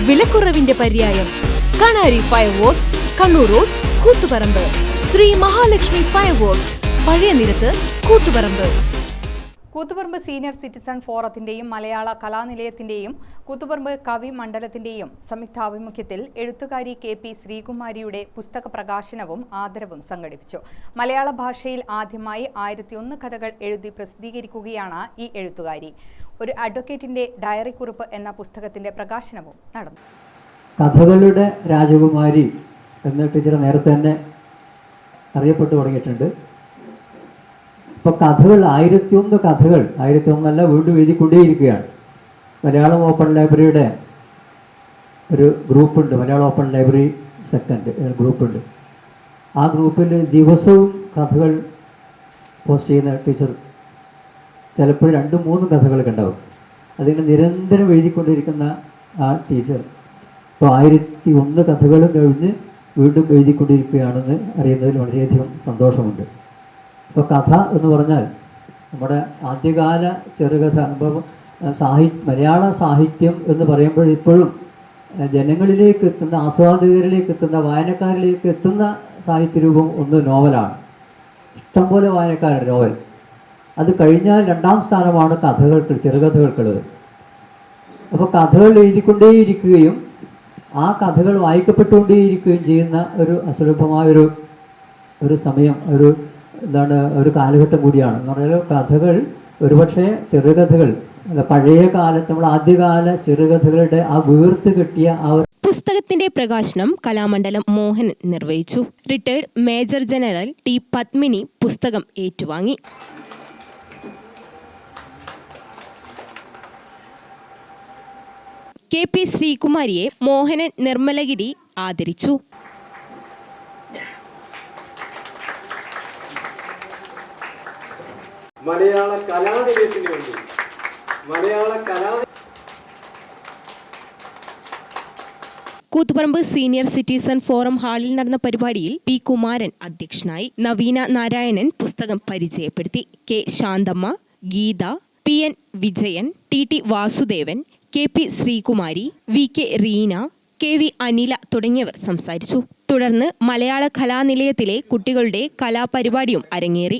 വിലക്കുറവിന്റെ പര്യായം. Kanari fireworks, Kannur road, Koothuparamba. Sree Mahalakshmi fireworks, പഴയ നിരത്ത്, കൂത്തുപറമ്പ്. കൂത്തുപറമ്പ് സീനിയർ സിറ്റിസൺ ഫോറത്തിന്റെയും മലയാള കലാനിലയത്തിന്റെയും കൂത്തുപറമ്പ് കവി മണ്ഡലത്തിന്റെയും സംയുക്താഭിമുഖ്യത്തിൽ എഴുത്തുകാരി KP ശ്രീകുമാരിയുടെ പുസ്തക പ്രകാശനവും ആദരവും സംഘടിപ്പിച്ചു. മലയാള ഭാഷയിൽ ആദ്യമായി 1001 കഥകൾ എഴുതി പ്രസിദ്ധീകരിക്കുകയാണ് ഈ എഴുത്തുകാരി. ഒരു അഡ്വക്കേറ്റിന്റെ ഡയറി കുറിപ്പ് എന്ന പുസ്തകത്തിന്റെ പ്രകാശനവും നടന്നു. കഥകളുടെ രാജകുമാരി എന്ന ടീച്ചർ നേരത്തെ തന്നെ അറിയപ്പെട്ടു തുടങ്ങിയിട്ടുണ്ട്. ഇപ്പോൾ കഥകൾ 1001 കഥകൾ 1001 വീണ്ടും എഴുതിക്കൊണ്ടേയിരിക്കുകയാണ്. മലയാളം ഓപ്പൺ ലൈബ്രറിയുടെ ഒരു ഗ്രൂപ്പുണ്ട്, മലയാളം ഓപ്പൺ ലൈബ്രറി സെക്കൻഡ് ഗ്രൂപ്പുണ്ട്. ആ ഗ്രൂപ്പിൽ ദിവസവും കഥകൾ പോസ്റ്റ് ചെയ്യുന്ന ടീച്ചർ ചിലപ്പോൾ 2-3 കഥകളൊക്കെ ഉണ്ടാവും. അതിങ്ങനെ നിരന്തരം എഴുതിക്കൊണ്ടിരിക്കുന്ന ആ ടീച്ചർ ഇപ്പോൾ 1001 കഥകളും കഴിഞ്ഞ് വീണ്ടും എഴുതിക്കൊണ്ടിരിക്കുകയാണെന്ന് അറിയുന്നതിൽ വളരെയധികം സന്തോഷമുണ്ട്. ഇപ്പോൾ കഥ എന്ന് പറഞ്ഞാൽ നമ്മുടെ ആദ്യകാല ചെറുകഥ, മലയാള സാഹിത്യം എന്ന് പറയുമ്പോൾ ഇപ്പോഴും ജനങ്ങളിലേക്ക് എത്തുന്ന, ആസ്വാദകരിലേക്ക് എത്തുന്ന, വായനക്കാരിലേക്ക് എത്തുന്ന സാഹിത്യരൂപം ഒന്ന് നോവലാണ്. ഇഷ്ടംപോലെ വായനക്കാരുടെ നോവൽ. അത് കഴിഞ്ഞാൽ 2ാം സ്ഥാനമാണ് കഥകൾക്ക്, ചെറുകഥകൾക്കുള്ളത്. അപ്പോൾ കഥകൾ എഴുതിക്കൊണ്ടേയിരിക്കുകയും ആ കഥകൾ വായിക്കപ്പെട്ടുകൊണ്ടേയിരിക്കുകയും ചെയ്യുന്ന ഒരു അസുലഭമായൊരു സമയം, ഒരു കാലഘട്ടം കൂടിയാണ്. എന്ന് പറഞ്ഞാൽ കഥകൾ ഒരുപക്ഷെ ചെറുകഥകൾ, പഴയ കാലത്ത് നമ്മൾ ആദ്യകാല ചെറുകഥകളുടെ ആ വീർത്ത് കെട്ടിയ ആ പുസ്തകത്തിന്റെ പ്രകാശനം കലാമണ്ഡലം മോഹൻ നിർവഹിച്ചു. Retired major general T. Padmini പുസ്തകം ഏറ്റുവാങ്ങി. KP ശ്രീകുമാരിയെ മോഹനൻ നിർമ്മലഗിരി ആദരിച്ചു. മലയാള കലാനിലയത്തിന് വേണ്ടി കൂത്തുപറമ്പ് സീനിയർ സിറ്റിസൺ ഫോറം ഹാളിൽ നടന്ന പരിപാടിയിൽ P. കുമാരൻ അധ്യക്ഷനായി. നവീന നാരായണൻ പുസ്തകം പരിചയപ്പെടുത്തി. K. Shanthamma, Geetha, PN Vijayan, TT Vasudevan, KP Sreekumari, VK Reena, KV Anila തുടങ്ങിയവർ സംസാരിച്ചു. തുടർന്ന് മലയാള കലാനിലയത്തിലെ കുട്ടികളുടെ കലാപരിപാടിയും അരങ്ങേറി.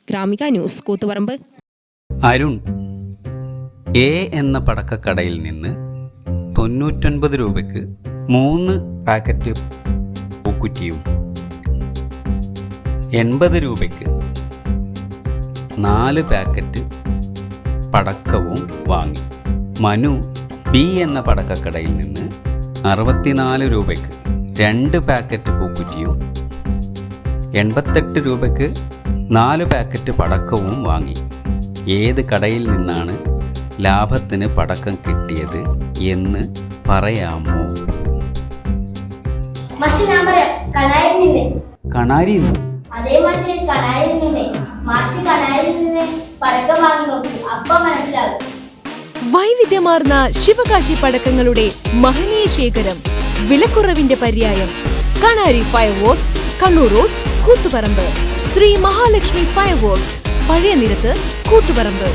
ഗ്രാമിക ന്യൂസ്, കൂത്തുപറമ്പ്. അരുൺ A എന്ന പടക്കക്കടയിൽ നിന്ന് 99 രൂപയ്ക്ക് 3 പാക്കറ്റ് പൂക്കുറ്റിയും 80 രൂപയ്ക്ക് 4 പാക്കറ്റ് പടക്കവും വാങ്ങി. മനു B എന്ന പടക്കക്കടയിൽ നിന്ന് 64 രൂപയ്ക്ക് 2 പാക്കറ്റ് പൂക്കുറ്റിയും 88 രൂപയ്ക്ക് 4 പാക്കറ്റ് പടക്കവും വാങ്ങി. ഏത് കടയിൽ നിന്നാണ് ലാഭത്തിന് പടക്കം കിട്ടിയത് എന്ന് പറയാമോ? കണാരി. അതേ മാഷെ, കണാരിൽ നിന്ന്. മാഷ് കണാരിൽ നിന്ന് പടക്കം വാങ്ങി നോക്കി, അപ്പൊ മനസ്സിലാകും. വൈവിധ്യമാർന്ന ശിവകാശി പടക്കങ്ങളുടെ മഹനീയ ശേഖരം, വിലക്കുറവിന്റെ പര്യായം. Kanari fireworks, Kannur road, Koothuparamba. Sree Mahalakshmi fireworks, പഴയ നിരത്ത്, കൂത്തുപറമ്പ്.